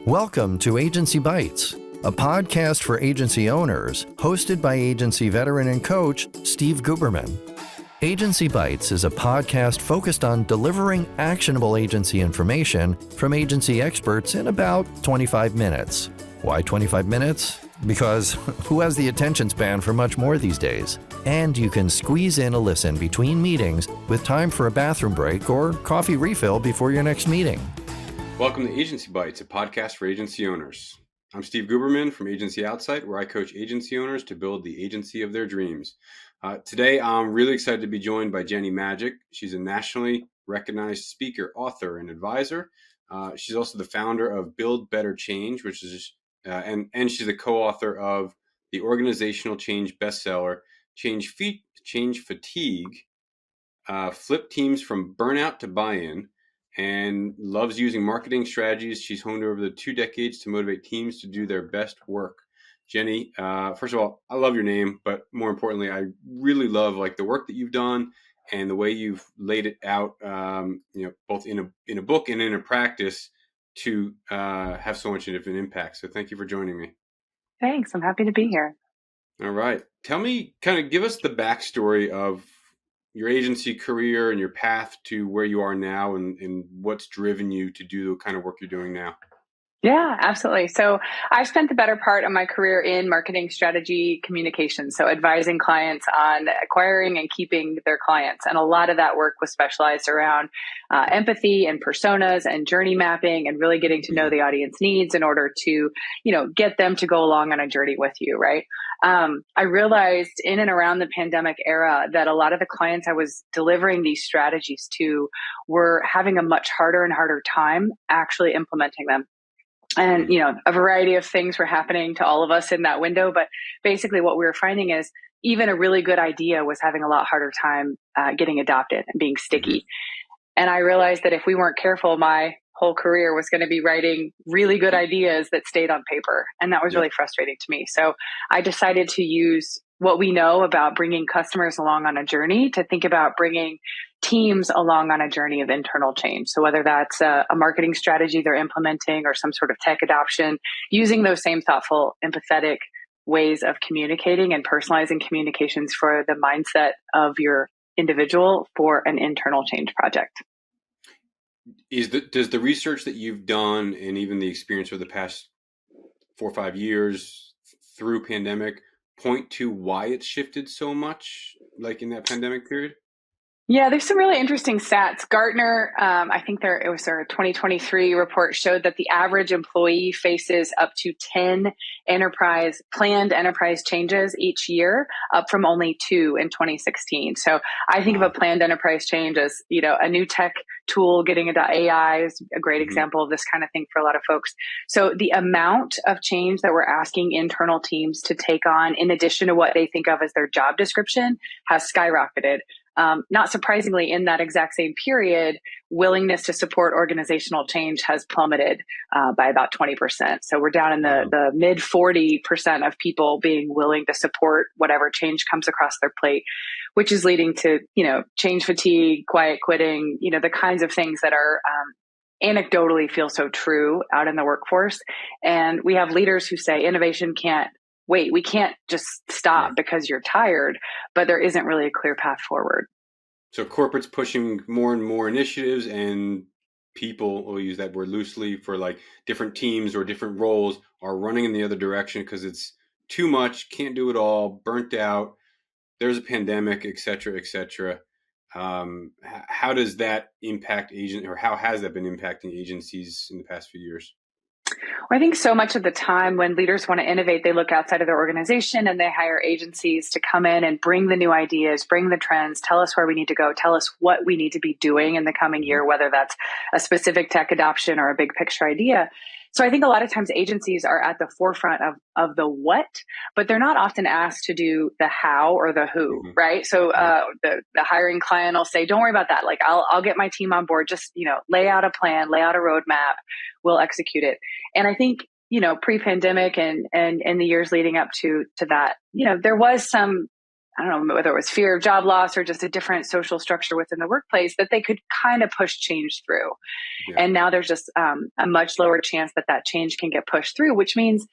Welcome to Agency Bytes, a podcast for agency owners, hosted by agency veteran and coach Steve Guberman. Agency Bytes is a podcast focused on delivering actionable agency information from agency experts in about 25 minutes. Why 25 minutes? Because who has the attention span for much more these days? And you can squeeze in a listen between meetings with time for a bathroom break or coffee refill before your next meeting. Welcome to Agency Bytes, a podcast for agency owners. I'm Steve Guberman from Agency Outsight, where I coach agency owners to build the agency of their dreams. Today, I'm really excited to be joined by Jenny Magic. She's a nationally recognized speaker, author, and advisor. She's also the founder of Build Better Change, which is and she's a co-author of the organizational change bestseller, Change Fatigue, Flip Teams from Burnout to Buy-in, and loves using marketing strategies she's honed over the 2 decades to motivate teams to do their best work. Jenny, first of all, I love your name, but more importantly, I really love the work that you've done and the way you've laid it out, both in a book and in a practice to have so much of an impact. So thank you for joining me. Thanks. I'm happy to be here. All right. Tell me, give us the backstory of your agency career and your path to where you are now and what's driven you to do the kind of work you're doing now. Yeah, absolutely. So I've spent the better part of my career in marketing strategy communication, so advising clients on acquiring and keeping their clients. And a lot of that work was specialized around empathy and personas and journey mapping and really getting to know the audience needs in order to, get them to go along on a journey with you, right? I realized in and around the pandemic era that a lot of the clients I was delivering these strategies to were having a much harder and harder time actually implementing them. And, a variety of things were happening to all of us in that window. But basically what we were finding is even a really good idea was having a lot harder time getting adopted and being sticky. And I realized that if we weren't careful, my whole career was going to be writing really good ideas that stayed on paper. And that was really frustrating to me. So I decided to use what we know about bringing customers along on a journey to think about bringing teams along on a journey of internal change. So whether that's a marketing strategy they're implementing or some sort of tech adoption, using those same thoughtful, empathetic ways of communicating and personalizing communications for the mindset of your individual for an internal change project. Does the research that you've done and even the experience of the past 4 or 5 years through pandemic point to why it's shifted so much, in that pandemic period? Yeah, there's some really interesting stats. Gartner, I think it was their 2023 report showed that the average employee faces up to 10 planned enterprise changes each year, up from only 2 in 2016. So I think of a planned enterprise change as, a new tech tool getting into AI is a great example of this kind of thing for a lot of folks. So the amount of change that we're asking internal teams to take on, in addition to what they think of as their job description, has skyrocketed. Not surprisingly, in that exact same period, willingness to support organizational change has plummeted by about 20%. So we're down in the mid 40% of people being willing to support whatever change comes across their plate, which is leading to, change fatigue, quiet quitting, the kinds of things that are anecdotally feel so true out in the workforce. And we have leaders who say innovation can't wait, we can't just stop because you're tired, but there isn't really a clear path forward. So corporate's pushing more and more initiatives, and people, we'll use that word loosely, for different teams or different roles are running in the other direction because it's too much, can't do it all, burnt out, there's a pandemic, et cetera, et cetera. How does that impact how has that been impacting agencies in the past few years? Well, I think so much of the time when leaders want to innovate, they look outside of their organization and they hire agencies to come in and bring the new ideas, bring the trends, tell us where we need to go, tell us what we need to be doing in the coming year, whether that's a specific tech adoption or a big picture idea. So I think a lot of times agencies are at the forefront of the what, but they're not often asked to do the how or the who, right? So the hiring client will say, don't worry about that. I'll get my team on board. Just, lay out a plan, lay out a roadmap, we'll execute it. And I think, pre-pandemic and the years leading up to that, there was some I don't know whether it was fear of job loss or just a different social structure within the workplace, that they could kind of push change through. Yeah. And now there's just a much lower chance that that change can get pushed through, which means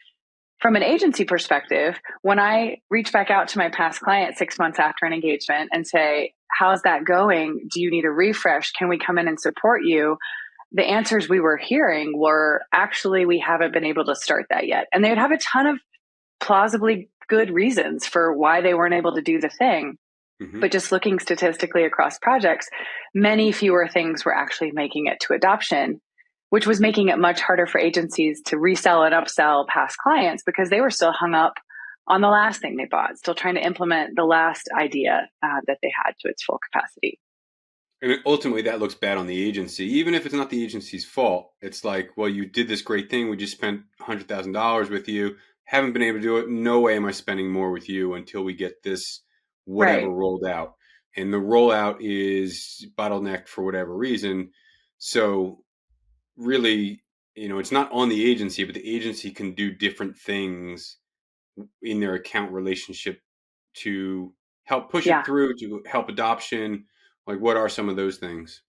from an agency perspective, when I reach back out to my past client 6 months after an engagement and say, how's that going? Do you need a refresh? Can we come in and support you? The answers we were hearing were, actually, we haven't been able to start that yet. And they would have a ton of plausibly good reasons for why they weren't able to do the thing. Mm-hmm. But just looking statistically across projects, many fewer things were actually making it to adoption, which was making it much harder for agencies to resell and upsell past clients because they were still hung up on the last thing they bought, still trying to implement the last idea that they had to its full capacity. And ultimately, that looks bad on the agency. Even if it's not the agency's fault, it's like, well, you did this great thing. We just spent $100,000 with you. Haven't been able to do it. No way am I spending more with you until we get this whatever Right. rolled out. And the rollout is bottlenecked for whatever reason. So really, it's not on the agency, but the agency can do different things in their account relationship to help push Yeah. it through, to help adoption. Like, what are some of those things?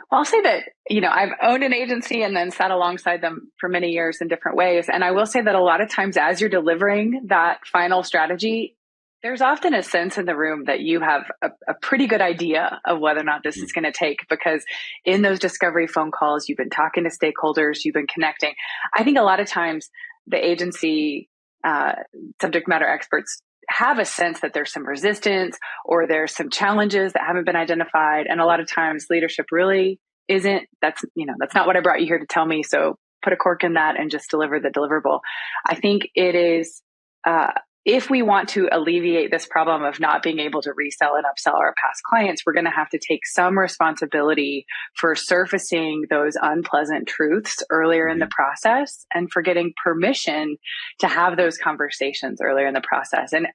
Well, I'll say that, I've owned an agency and then sat alongside them for many years in different ways. And I will say that a lot of times as you're delivering that final strategy, there's often a sense in the room that you have a pretty good idea of whether or not this is going to take, because in those discovery phone calls, you've been talking to stakeholders, you've been connecting. I think a lot of times the agency subject matter experts have a sense that there's some resistance or there's some challenges that haven't been identified. And a lot of times leadership really isn't, that's not what I brought you here to tell me. So put a cork in that and just deliver the deliverable. I think it is, if we want to alleviate this problem of not being able to resell and upsell our past clients, we're going to have to take some responsibility for surfacing those unpleasant truths earlier in the process and for getting permission to have those conversations earlier in the process. And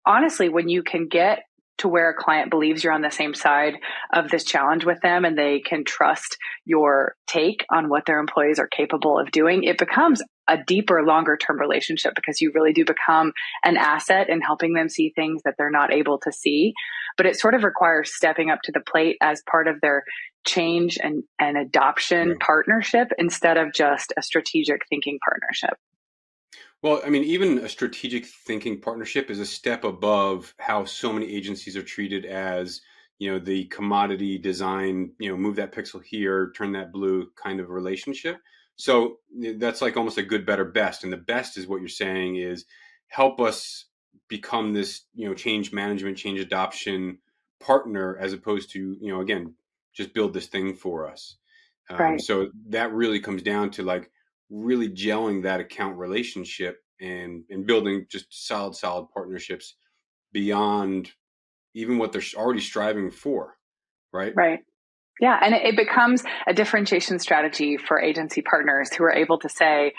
honestly, when you can get to where a client believes you're on the same side of this challenge with them and they can trust your take on what their employees are capable of doing, it becomes a deeper, longer term relationship because you really do become an asset in helping them see things that they're not able to see. But it sort of requires stepping up to the plate as part of their change and adoption partnership instead of just a strategic thinking partnership. Well, I mean, even a strategic thinking partnership is a step above how so many agencies are treated as, the commodity design, move that pixel here, turn that blue kind of relationship. So that's like almost a good, better, best. And the best is what you're saying is help us become this, change management, change adoption partner, as opposed to, again, just build this thing for us. Right. So that really comes down to like really gelling that account relationship and building just solid partnerships beyond even what they're already striving for. Right. Right. Yeah. And it becomes a differentiation strategy for agency partners who are able to say,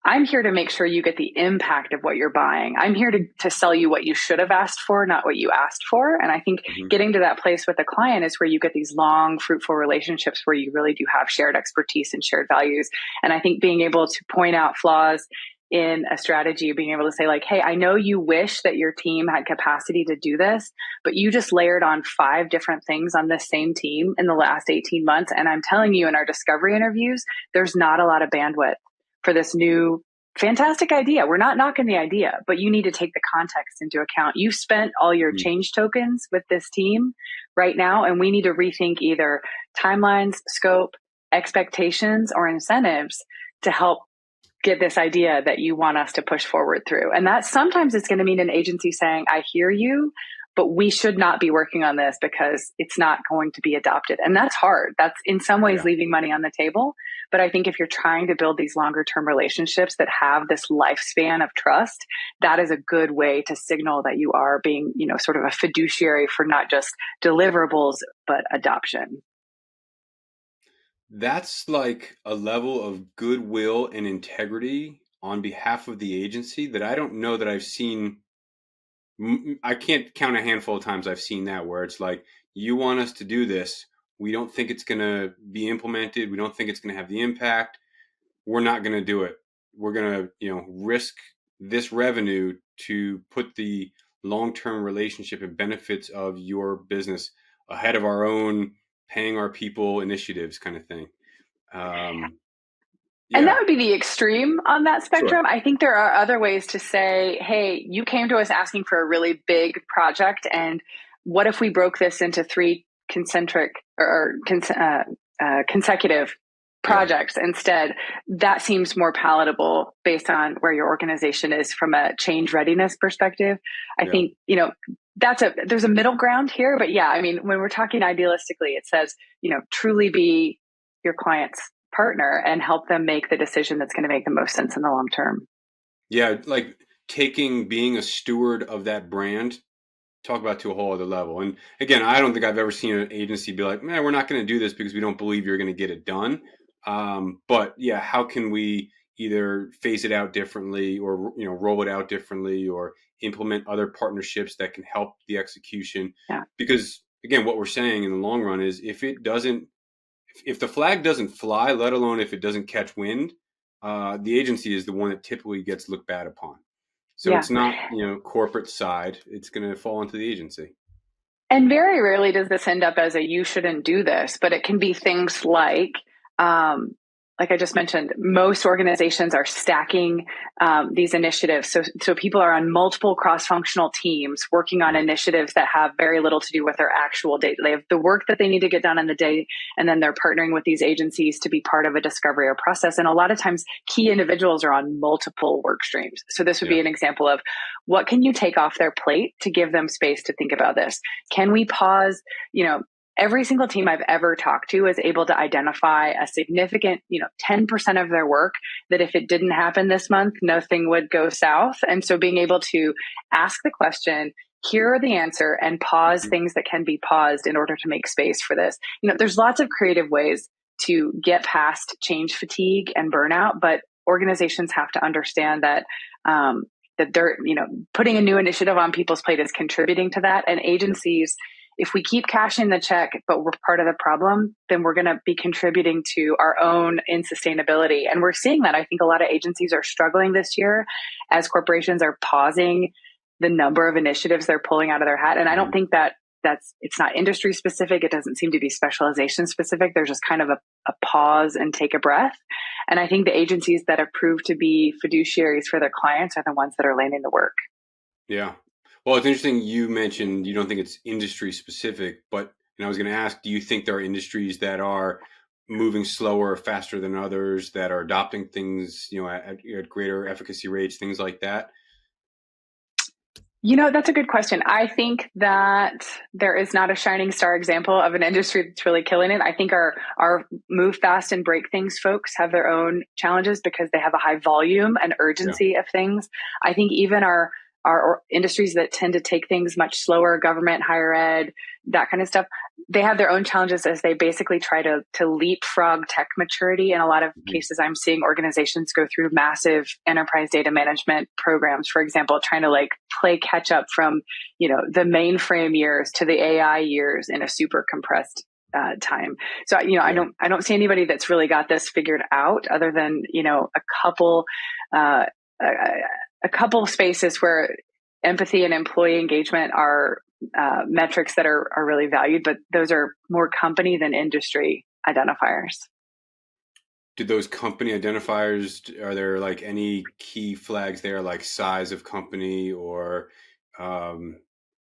I'm here to make sure you get the impact of what you're buying. I'm here to sell you what you should have asked for, not what you asked for. And I think getting to that place with a client is where you get these long, fruitful relationships where you really do have shared expertise and shared values. And I think being able to point out flaws in a strategy, being able to say like, hey, I know you wish that your team had capacity to do this, but you just layered on 5 different things on this same team in the last 18 months. And I'm telling you in our discovery interviews, there's not a lot of bandwidth for this new fantastic idea. We're not knocking the idea, but you need to take the context into account. You've spent all your change tokens with this team right now, and we need to rethink either timelines, scope, expectations, or incentives to help get this idea that you want us to push forward through. And that sometimes it's going to mean an agency saying, I hear you, but we should not be working on this because it's not going to be adopted. And that's hard. That's in some ways leaving money on the table. But I think if you're trying to build these longer term relationships that have this lifespan of trust, that is a good way to signal that you are being, sort of a fiduciary for not just deliverables, but adoption. That's like a level of goodwill and integrity on behalf of the agency that I don't know that I've seen. I can't count a handful of times I've seen that where it's like, you want us to do this. We don't think it's going to be implemented. We don't think it's going to have the impact. We're not going to do it. We're going to, risk this revenue to put the long-term relationship and benefits of your business ahead of our own paying our people initiatives kind of thing. And that Yeah, would be the extreme on that sure. spectrum. I think there are other ways to say, hey, you came to us asking for a really big project. And what if we broke this into three concentric or consecutive Yeah, projects instead? That seems more palatable based on where your organization is from a change readiness perspective. I yeah. think, there's a middle ground here. But yeah, I mean, when we're talking idealistically, it says, truly be your client's partner and help them make the decision that's going to make the most sense in the long term. Yeah, like being a steward of that brand, talk about to a whole other level. And again, I don't think I've ever seen an agency be like, man, we're not going to do this because we don't believe you're going to get it done. But yeah, how can we either phase it out differently or, roll it out differently or implement other partnerships that can help the execution? Yeah. Because again, what we're saying in the long run is if the flag doesn't fly, let alone if it doesn't catch wind, the agency is the one that typically gets looked bad upon. So Yeah. it's not, corporate side. It's going to fall into the agency. And very rarely does this end up as a you shouldn't do this, but it can be things like I just mentioned, most organizations are stacking these initiatives. So people are on multiple cross-functional teams working on Right. initiatives that have very little to do with their actual day. They have the work that they need to get done in the day, and then they're partnering with these agencies to be part of a discovery or process. And a lot of times, key individuals are on multiple work streams. So this would Yeah. be an example of what can you take off their plate to give them space to think about this? Can we pause? Every single team I've ever talked to is able to identify a significant, 10% of their work that if it didn't happen this month, nothing would go south. And so being able to ask the question, hear the answer, and pause Mhm. things that can be paused in order to make space for this. There's lots of creative ways to get past change fatigue and burnout, but organizations have to understand that they're, putting a new initiative on people's plate is contributing to that. And agencies, if we keep cashing the check, but we're part of the problem, then we're going to be contributing to our own insustainability. And we're seeing that. I think a lot of agencies are struggling this year as corporations are pausing the number of initiatives they're pulling out of their hat. And I don't think it's not industry specific. It doesn't seem to be specialization specific. There's just kind of a pause and take a breath. And I think the agencies that have proved to be fiduciaries for their clients are the ones that are landing the work. Yeah. Well, it's interesting you mentioned you don't think it's industry specific, but and I was going to ask, do you think there are industries that are moving slower or faster than others that are adopting things, at greater efficacy rates, things like that? That's a good question. I think that there is not a shining star example of an industry that's really killing it. I think our move fast and break things folks have their own challenges because they have a high volume and Yeah. urgency of things. I think even our industries that tend to take things much slower, government, higher ed, that kind of stuff, they have their own challenges as they basically try to leapfrog tech maturity. In a lot of Mhm. cases, I'm seeing organizations go through massive enterprise data management programs, for example, trying to play catch up from, the mainframe years to the AI years in a super compressed time. So, Yeah. I don't see anybody that's really got this figured out other than, a couple, uh, a couple spaces where empathy and employee engagement are metrics that are really valued, but those are more company than industry identifiers. Did those company identifiers, are there like any key flags there, like size of company or, um,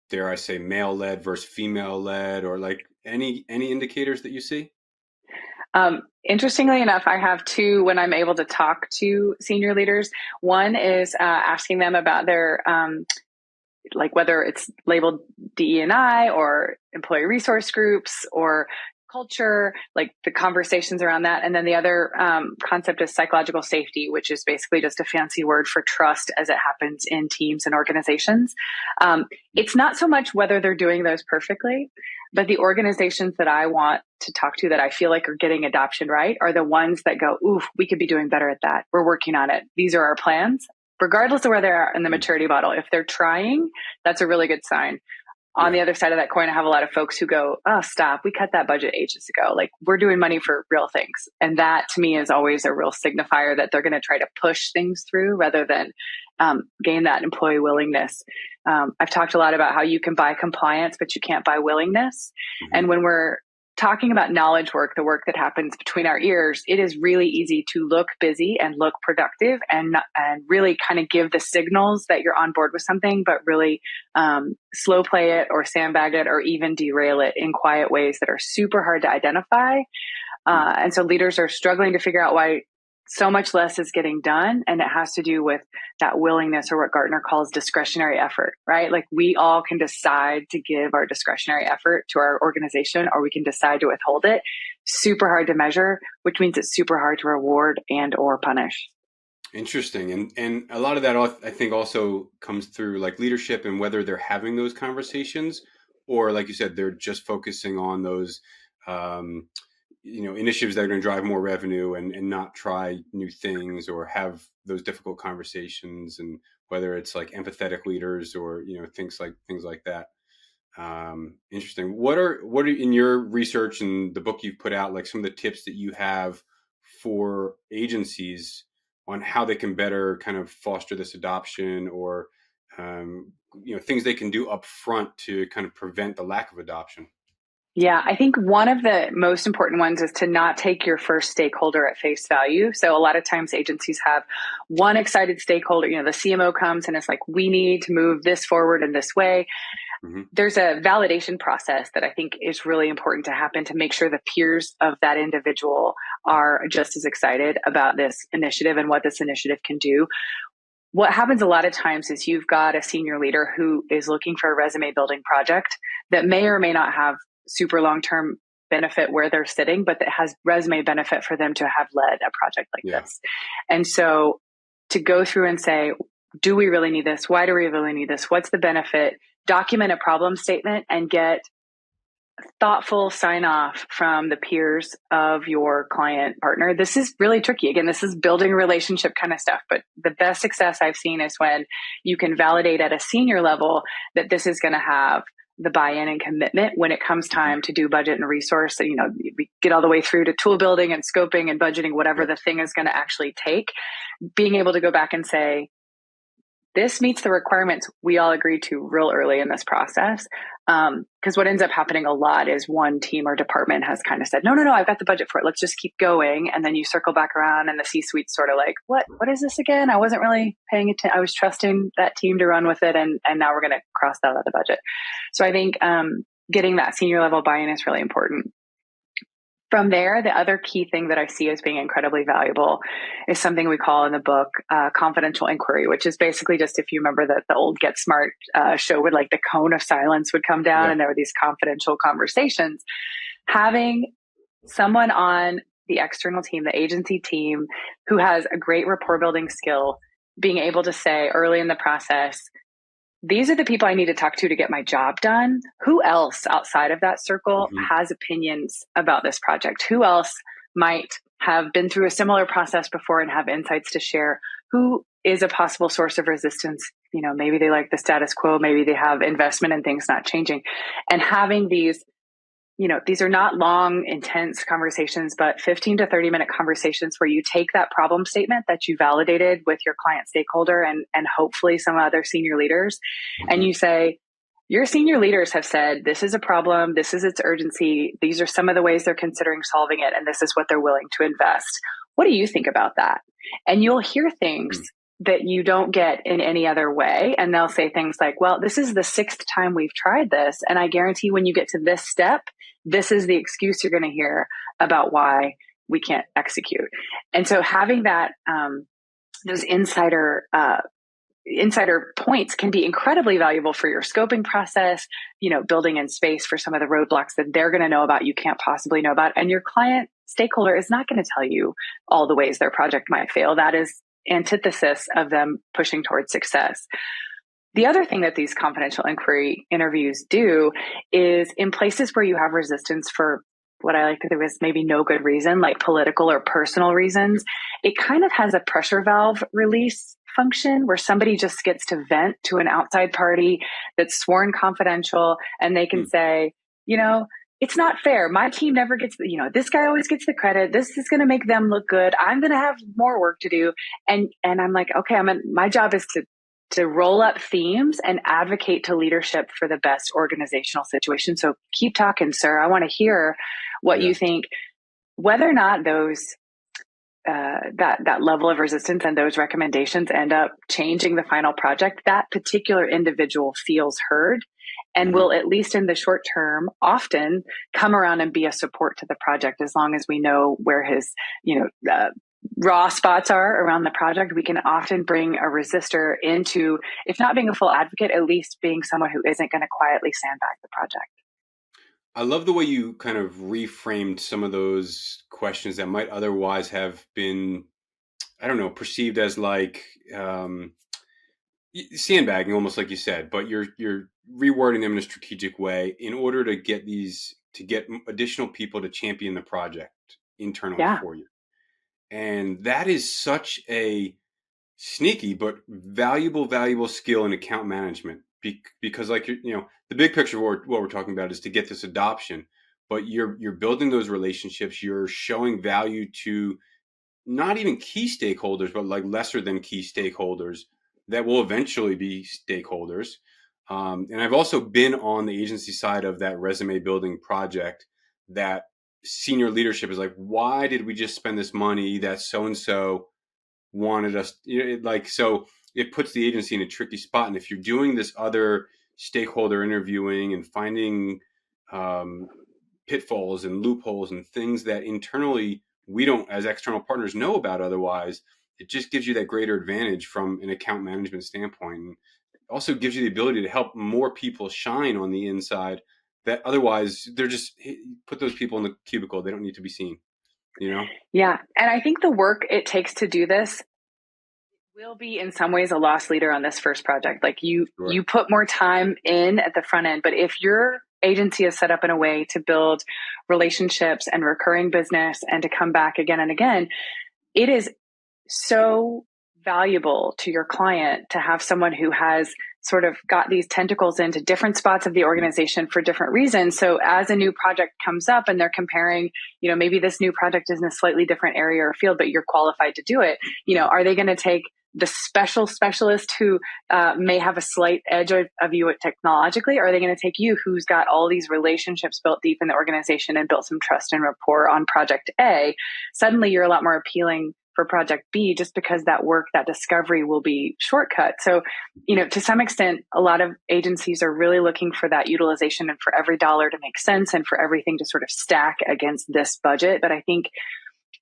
dare I say, male led versus female led, or like any indicators that you see? Interestingly enough, I have two when I'm able to talk to senior leaders. One is asking them about their whether it's labeled DE&I or employee resource groups or culture, like the conversations around that. And then the other concept is psychological safety, which is basically just a fancy word for trust as it happens in teams and organizations. It's not so much whether they're doing those perfectly, but the organizations that I want to talk to that I feel like are getting adoption right are the ones that go, ooh, we could be doing better at that. We're working on it. These are our plans. Regardless of where they are in the Mhm. maturity model, if they're trying, that's a really good sign. On Yeah. the other side of that coin, I have a lot of folks who go, oh, stop, we cut that budget ages ago. Like, we're doing money for real things. And that to me is always a real signifier that they're going to try to push things through rather than gain that employee willingness. I've talked a lot about how you can buy compliance, but you can't buy willingness. Mm-hmm. And when we're talking about knowledge work, the work that happens between our ears, it is really easy to look busy and look productive and really kind of give the signals that you're on board with something, but really slow play it or sandbag it or even derail it in quiet ways that are super hard to identify. And so leaders are struggling to figure out why so much less is getting done. And it has to do with that willingness, or what Gartner calls discretionary effort, right? Like we all can decide to give our discretionary effort to our organization, or we can decide to withhold it. Super hard to measure, which means it's super hard to reward and or punish. Interesting. And a lot of that, I think, also comes through like leadership and whether they're having those conversations, or like you said, they're just focusing on those initiatives that are going to drive more revenue and not try new things or have those difficult conversations, and whether it's like empathetic leaders or, things like that. Interesting. What are in your research and the book you've put out, like some of the tips that you have for agencies on how they can better kind of foster this adoption, or, things they can do up front to kind of prevent the lack of adoption? Yeah, I think one of the most important ones is to not take your first stakeholder at face value. So a lot of times agencies have one excited stakeholder, the CMO comes and it's like, we need to move this forward in this way. Mm-hmm. There's a validation process that I think is really important to happen to make sure the peers of that individual are just as excited about this initiative and what this initiative can do. What happens a lot of times is you've got a senior leader who is looking for a resume building project that may or may not have super long-term benefit where they're sitting, but that has resume benefit for them to have led a project like this. And so to go through and say, do we really need this? Why do we really need this? What's the benefit? Document a problem statement and get thoughtful sign off from the peers of your client partner. This is really tricky. Again, this is building relationship kind of stuff, but the best success I've seen is when you can validate at a senior level that this is going to have the buy-in and commitment when it comes time to do budget and resource. So, we get all the way through to tool building and scoping and budgeting, whatever the thing is going to actually take. Being able to go back and say, this meets the requirements we all agreed to real early in this process. Because what ends up happening a lot is one team or department has kind of said, no, I've got the budget for it. Let's just keep going. And then you circle back around and the C-suite's sort of like, what is this again? I wasn't really paying attention. I was trusting that team to run with it. And now we're going to cross that out of the budget. So I think getting that senior level buy-in is really important. From there, the other key thing that I see as being incredibly valuable is something we call in the book confidential inquiry, which is basically just, if you remember the old Get Smart show where like the cone of silence would come down and there were these confidential conversations. Having someone on the external team, the agency team, who has a great rapport building skill, being able to say early in the process, these are the people I need to talk to get my job done. Who else outside of that circle has opinions about this project? Who else might have been through a similar process before and have insights to share? Who is a possible source of resistance? Maybe they like the status quo. Maybe they have investment in things not changing. And having these, these are not long, intense conversations, but 15 to 30 minute conversations where you take that problem statement that you validated with your client stakeholder and hopefully some other senior leaders. And you say, your senior leaders have said, this is a problem. This is its urgency. These are some of the ways they're considering solving it. And this is what they're willing to invest. What do you think about that? And you'll hear things that you don't get in any other way. And they'll say things like, well, this is the 6th time we've tried this. And I guarantee when you get to this step, this is the excuse you're going to hear about why we can't execute. And so having that, those insider points can be incredibly valuable for your scoping process, building in space for some of the roadblocks that they're going to know about, you can't possibly know about. And your client stakeholder is not going to tell you all the ways their project might fail. That is antithesis of them pushing towards success. The other thing that these confidential inquiry interviews do is in places where you have resistance for what I like to think is maybe no good reason, like political or personal reasons, it kind of has a pressure valve release function where somebody just gets to vent to an outside party that's sworn confidential and they can say, it's not fair. My team never gets, this guy always gets the credit. This is going to make them look good. I'm going to have more work to do. And I'm like, okay, my job is to roll up themes and advocate to leadership for the best organizational situation. So keep talking, sir. I want to hear what you think, whether or not those, that level of resistance and those recommendations end up changing the final project. That particular individual feels heard and will, at least in the short term, often come around and be a support to the project. As long as we know where his, raw spots are around the project, we can often bring a resistor into, if not being a full advocate, at least being someone who isn't going to quietly sandbag the project. I love the way you kind of reframed some of those questions that might otherwise have been, I don't know, perceived as like sandbagging, almost like you said, but you're rewording them in a strategic way in order to get additional people to champion the project internally for you. And that is such a sneaky but valuable skill in account management, because like, the big picture of what we're talking about is to get this adoption, but you're building those relationships. You're showing value to not even key stakeholders, but like lesser than key stakeholders that will eventually be stakeholders. And I've also been on the agency side of that resume building project that senior leadership is like, why did we just spend this money that so-and-so wanted us, so it puts the agency in a tricky spot. And if you're doing this other stakeholder interviewing and finding pitfalls and loopholes and things that internally we don't, as external partners, know about otherwise, it just gives you that greater advantage from an account management standpoint. And also gives you the ability to help more people shine on the inside that otherwise they're just put those people in the cubicle. They don't need to be seen, Yeah. And I think the work it takes to do this will be in some ways a loss leader on this first project. Like you put more time in at the front end, but if your agency is set up in a way to build relationships and recurring business and to come back again and again, it is so valuable to your client to have someone who has sort of got these tentacles into different spots of the organization for different reasons. So as a new project comes up and they're comparing, maybe this new project is in a slightly different area or field, but you're qualified to do it. Are they going to take the specialist who may have a slight edge of you technologically, or are they going to take you who's got all these relationships built deep in the organization and built some trust and rapport on project A? Suddenly you're a lot more appealing for project B, just because that work, that discovery will be shortcut. So, to some extent, a lot of agencies are really looking for that utilization and for every dollar to make sense and for everything to sort of stack against this budget. But I think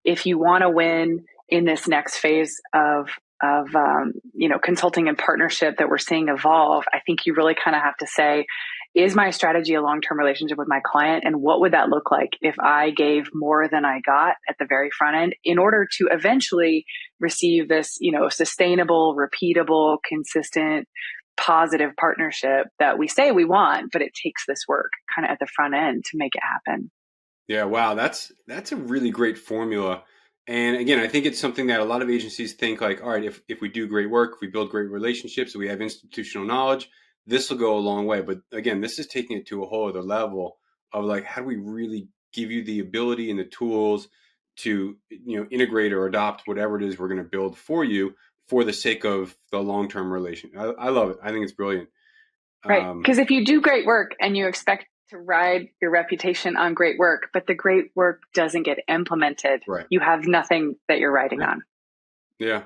if you want to win in this next phase of consulting and partnership that we're seeing evolve, I think you really kind of have to say, is my strategy a long-term relationship with my client? And what would that look like if I gave more than I got at the very front end in order to eventually receive this, sustainable, repeatable, consistent, positive partnership that we say we want, but it takes this work kind of at the front end to make it happen. Yeah. Wow. That's a really great formula. And again, I think it's something that a lot of agencies think like, all right, if we do great work, if we build great relationships, we have institutional knowledge, this will go a long way. But again, this is taking it to a whole other level of like, how do we really give you the ability and the tools to, integrate or adopt whatever it is we're going to build for you for the sake of the long-term relation. I love it. I think it's brilliant. Right. Because if you do great work and you expect to ride your reputation on great work, but the great work doesn't get implemented, you have nothing that you're riding on. Yeah.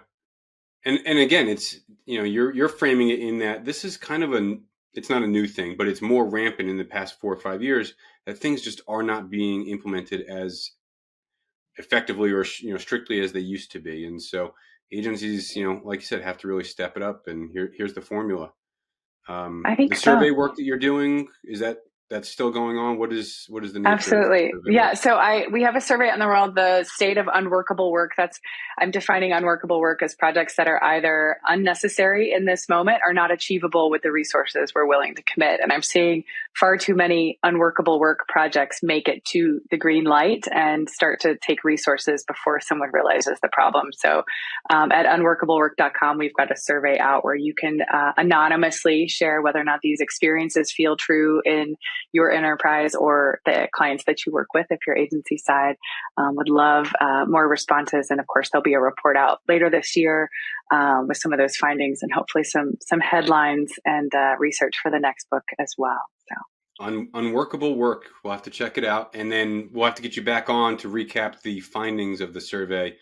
And again, it's, you're framing it in that this is kind of it's not a new thing, but it's more rampant in the past 4 or 5 years that things just are not being implemented as effectively or, strictly as they used to be. And so agencies, like you said, have to really step it up. And here's the formula. I think the survey work that you're doing, that's still going on? What is the nature Absolutely. of the Yeah. So we have a survey out in the world, the state of unworkable work. I'm defining unworkable work as projects that are either unnecessary in this moment or not achievable with the resources we're willing to commit. And I'm seeing far too many unworkable work projects make it to the green light and start to take resources before someone realizes the problem. So at unworkablework.com, we've got a survey out where you can anonymously share whether or not these experiences feel true in your enterprise or the clients that you work with, if you're agency side. Would love more responses. And of course, there'll be a report out later this year with some of those findings and hopefully some headlines and research for the next book as well. So. Unworkable work. We'll have to check it out. And then we'll have to get you back on to recap the findings of the survey,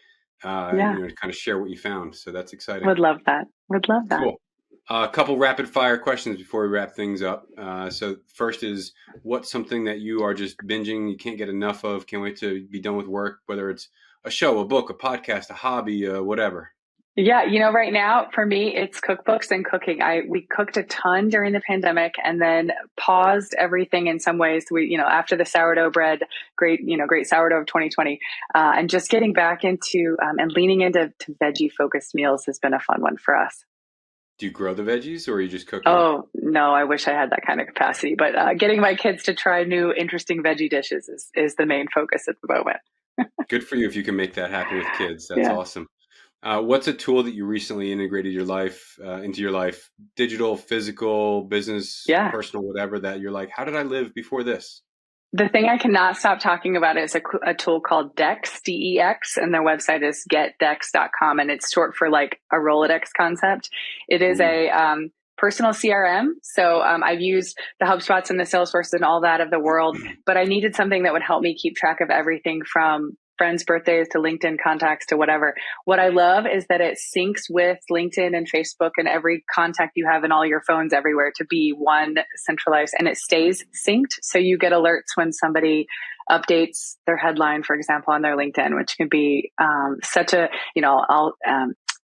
to kind of share what you found. So that's exciting. Would love that. Cool. A couple rapid fire questions before we wrap things up. So first is, what's something that you are just binging, you can't get enough of, can't wait to be done with work, whether it's a show, a book, a podcast, a hobby, whatever? Yeah, right now for me, it's cookbooks and cooking. We cooked a ton during the pandemic and then paused everything in some ways. We, after the sourdough bread, great sourdough of 2020, and just getting back into and leaning into veggie focused meals has been a fun one for us. Do you grow the veggies or are you just cooking? Oh, no, I wish I had that kind of capacity, but getting my kids to try new, interesting veggie dishes is the main focus at the moment. Good for you if you can make that happen with kids. That's awesome. What's a tool that you recently integrated into your life, digital, physical, business, personal, whatever, that you're like, how did I live before this? The thing I cannot stop talking about is a tool called Dex, DEX, and their website is getdex.com, and it's short for like a Rolodex concept. It is a personal CRM. So I've used the HubSpots and the Salesforce and all that of the world, but I needed something that would help me keep track of everything from friends' birthdays to LinkedIn contacts to whatever. What I love is that it syncs with LinkedIn and Facebook and every contact you have in all your phones everywhere to be one centralized, and it stays synced. So you get alerts when somebody updates their headline, for example, on their LinkedIn, which can be such a,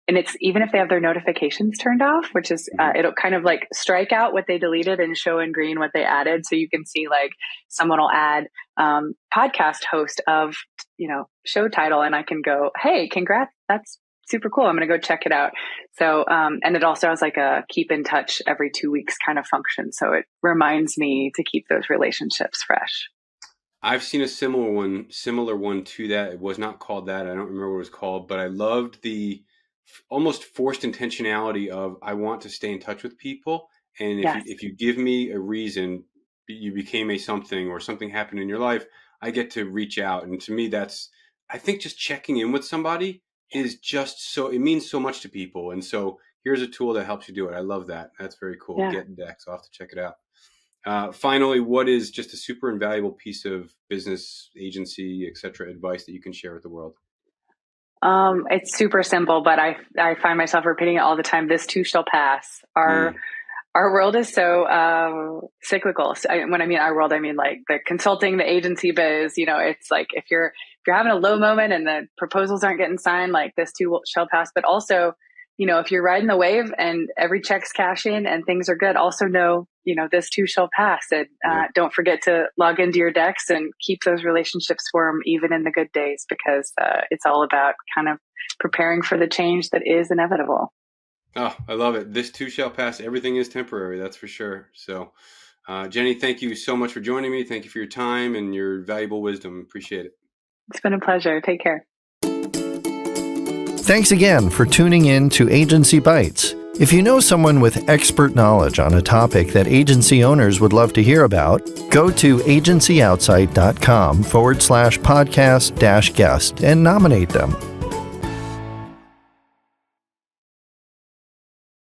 and it's even if they have their notifications turned off, which is, it'll kind of like strike out what they deleted and show in green what they added. So you can see like someone will add podcast host of, show title, and I can go, hey, congrats. That's super cool. I'm going to go check it out. So, and it also has like a keep in touch every 2 weeks kind of function. So it reminds me to keep those relationships fresh. I've seen a similar one to that. It was not called that. I don't remember what it was called, but I loved the almost forced intentionality of, I want to stay in touch with people. And if you give me a reason, you became a something or something happened in your life, I get to reach out. And to me, I think just checking in with somebody is just it means so much to people. And so here's a tool that helps you do it. I love that. That's very cool. Yeah. Get Dex. I'll have to check it out. Finally, what is just a super invaluable piece of business, agency, et cetera, advice that you can share with the world? It's super simple, but I find myself repeating it all the time. This too shall pass. Our world is so cyclical. So when I mean our world, I mean like the consulting, the agency biz. It's like if you're having a low moment and the proposals aren't getting signed, like this too shall pass. But also, if you're riding the wave and every check's cash in and things are good, also know, this too shall pass. And don't forget to log into your decks and keep those relationships warm even in the good days, because it's all about kind of preparing for the change that is inevitable. Oh, I love it. This too shall pass. Everything is temporary. That's for sure. So, Jenny, thank you so much for joining me. Thank you for your time and your valuable wisdom. Appreciate it. It's been a pleasure. Take care. Thanks again for tuning in to Agency Bytes. If you know someone with expert knowledge on a topic that agency owners would love to hear about, go to agencyoutsight.com/podcast-guest and nominate them.